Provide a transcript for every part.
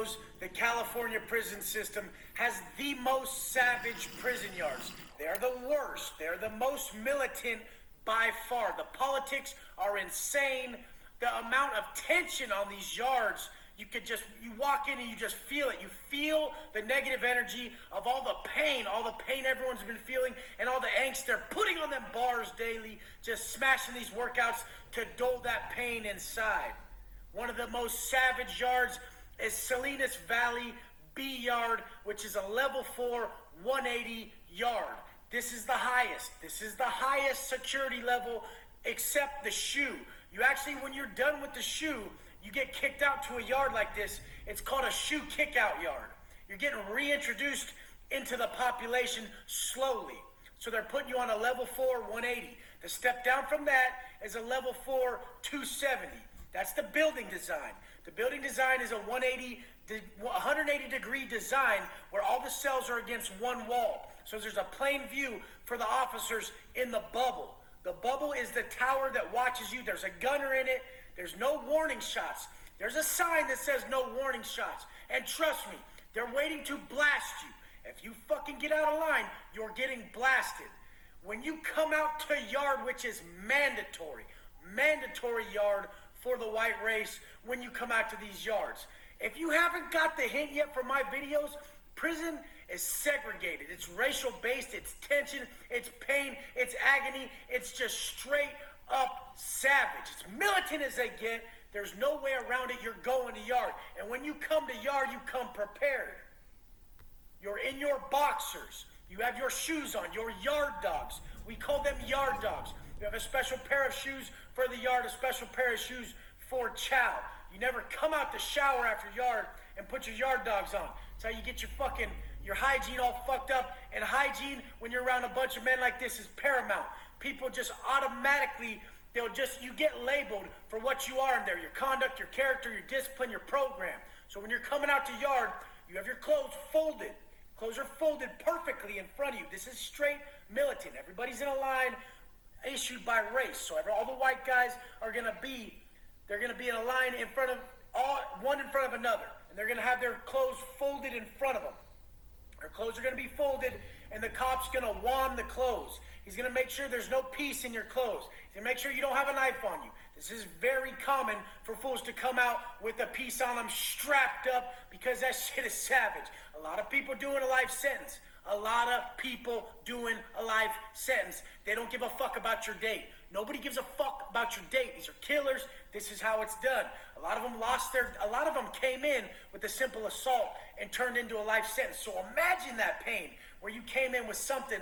knows the California prison system has the most savage prison yards. They're the worst. They're the most militant by far. The politics are insane. The amount of tension on these yards, you walk in and you just feel it. You feel the negative energy of all the pain everyone's been feeling, and all the angst they're putting on them bars daily, just smashing these workouts to dull that pain inside. One of the most savage yards is Salinas Valley B Yard, which is a level 4, 180 yard. This is the highest. This is the highest security level except the shoe. You actually, when you're done with the shoe, you get kicked out to a yard like this. It's called a shoe kick-out yard. You're getting reintroduced into the population slowly. So they're putting you on a level 4, 180. The step down from that is a level 4, 270. That's the building design. The building design is a 180 degree design where all the cells are against one wall. So there's a plain view for the officers in the bubble. The bubble is the tower that watches you. There's a gunner in it. There's no warning shots. There's a sign that says no warning shots. And trust me, they're waiting to blast you. If you fucking get out of line, you're getting blasted. When you come out to yard, which is mandatory yard for the white race when you come out to these yards. If you haven't got the hint yet from my videos, prison is segregated. It's racial based, it's tension, it's pain, it's agony, it's just straight up savage. It's militant as they get. There's no way around it. You're going to yard. And when you come to yard, you come prepared. You're in your boxers. You have your shoes on, your yard dogs. We call them yard dogs. You have a special pair of shoes for the yard, a special pair of shoes for chow. You never come out the shower after yard and put your yard dogs on. That's how you get your hygiene all fucked up. And hygiene, when you're around a bunch of men like this, is paramount. People just automatically, you get labeled for what you are in there. Your conduct, your character, your discipline, your program. So when you're coming out to yard, you have your clothes folded. Clothes are folded perfectly in front of you. This is straight militant. Everybody's in a line issued by race. So all the white guys are going to be in a line in front of one in front of another. And they're going to have their clothes folded in front of them. Their clothes are going to be folded, and the cop's going to wand the clothes. He's going to make sure there's no piece in your clothes. He's going to make sure you don't have a knife on you. This is very common for fools to come out with a piece on them strapped up because that shit is savage. A lot of people doing a life sentence. They don't give a fuck about your date. Nobody gives a fuck about your date. These are killers. This is how it's done. A lot of them came in with a simple assault and turned into a life sentence. So imagine that pain where you came in with something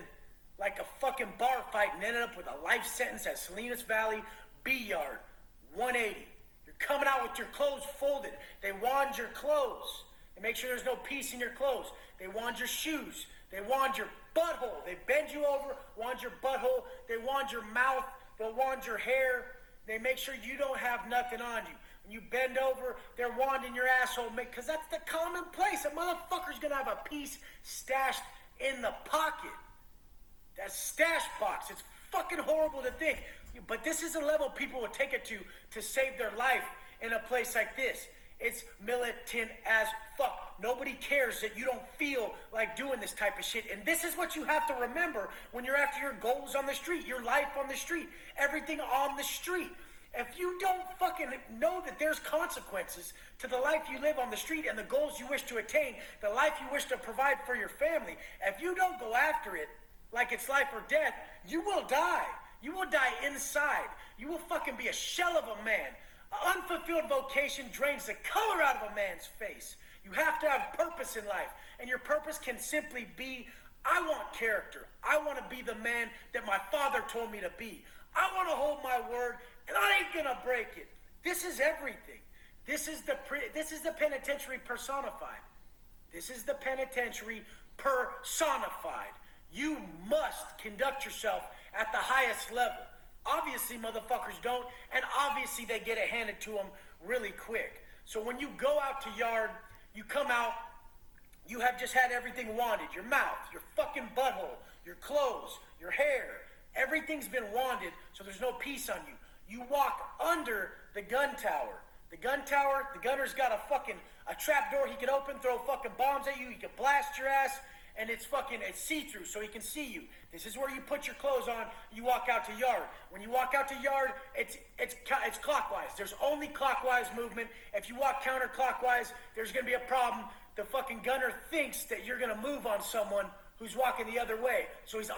like a fucking bar fight and ended up with a life sentence at Salinas Valley B Yard, 180. You're coming out with your clothes folded. They wand your clothes. They make sure there's no piece in your clothes. They wand your shoes. They wand your butthole. They bend you over, wand your butthole. They wand your mouth. They'll wand your hair. They make sure you don't have nothing on you. When you bend over, they're wanding your asshole, because that's the common place. A motherfucker's going to have a piece stashed in the pocket. That stash box. It's fucking horrible to think. But this is a level people would take it to save their life in a place like this. It's militant as fuck. Nobody cares that you don't feel like doing this type of shit. And this is what you have to remember when you're after your goals on the street, your life on the street, everything on the street. If you don't fucking know that there's consequences to the life you live on the street and the goals you wish to attain, the life you wish to provide for your family, if you don't go after it like it's life or death, you will die. You will die inside. You will fucking be a shell of a man. An unfulfilled vocation drains the color out of a man's face. You have to have purpose in life. And your purpose can simply be, I want character. I want to be the man that my father told me to be. I want to hold my word, and I ain't going to break it. This is everything. This is the penitentiary personified. This is the penitentiary personified. You must conduct yourself at the highest level. Obviously, motherfuckers don't, and obviously they get it handed to them really quick. So when you go out to yard, you come out, you have just had everything wanded. Your mouth, your fucking butthole, your clothes, your hair, everything's been wanded, so there's no peace on you. You walk under the gun tower. The gun tower, the gunner's got a A trap door he could open, throw fucking bombs at you, he could blast your ass, and it's see-through, so he can see you. This is where you put your clothes on, you walk out to yard. When you walk out to yard, it's clockwise. There's only clockwise movement. If you walk counterclockwise, there's gonna be a problem. The fucking gunner thinks that you're gonna move on someone who's walking the other way. So he's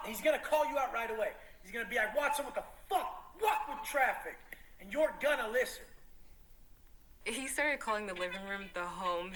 he's gonna call you out right away. He's gonna be like, Watson, what the fuck? What with traffic? And you're gonna listen. He started calling the living room the home